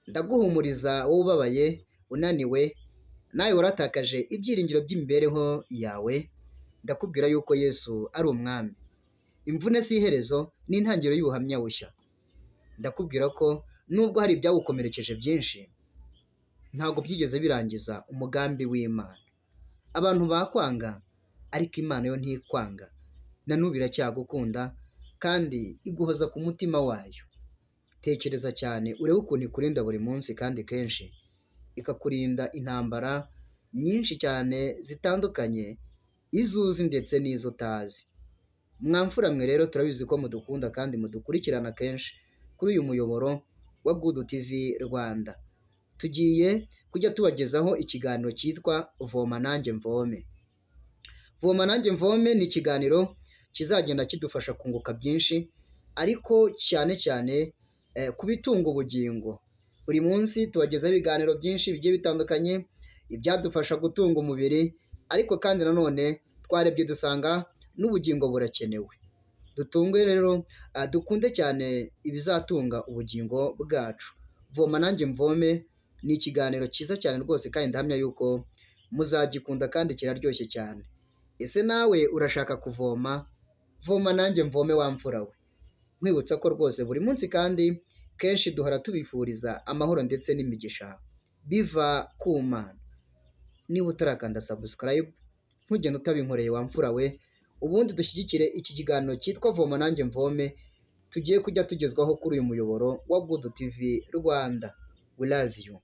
Ndaguhumuriza wowe ubabaye, unaniwe, nawe waratakaje ibyiringiro by'imibereho yawe, ndakubwira yuko Yesu ari umwami. Imvune si iherezo, ni intangiriro y'ubuhamya bushya. Ndakubwira ko nubwo hari ibyawukomerekeje byinshi, ntabwo byigeze birangiza umugambi w'Imana. Abantu bakwanga, ariko Imana yo ntikwanga. Na n'ubu iracyagukunda kandi iguhoza ku mutima wayo. Tekereza cyane urebe ukuntu ikurinda buri munsi kandi kenshi, ikakurinda intambara nyinshi cyane zitandukanye, izo uzi ndetse n'izo utazi. Mwamfura mwe rero turabizi ko mudukunda kandi mudukurikirana kenshi kuri uyu muyoboro wa Good TV Rwanda. Tugiye kujya tubagezaho ikiganiro cyitwa Voma nanjye mvome. Voma nanjye mvome ni ikiganiro kizagenda kidufasha kunguka byinshi, ariko cyane cyane ku bitunga ubugingo. Buri munsi tubagezaho ibiganiro byinshi bigiye bitandukanye, ibyadufasha gutunga umubiri, ariko kandi nanone twarebye dusanga n'ubugingo burakenewe. Dutunge rero, dukunde cyane ibizatunga ubugingo bwacu. Voma nanjye mvome ni ikiganiro cyiza cyane rwose kandi ndahamya yuko muzagikunda kandi kiraryoshye cyane. Ese nawe urashaka kuvoma? Voma nanjye mvome wamfura we. Nkwibutsa ko rwose buri munsi kandi kenshi duhora tubifuriza amahoro ndetse n'imigisha biva ku Mana. Niba utarakanda subscribe, ntugende utabinkoreye wamfura we, ubundi dushyigikire iki kiganiro cyitwa Voma nanjye mvome, tugiye kujya tugezwaho kuri uyu muyoboro wa Good TV Rwanda. We love you.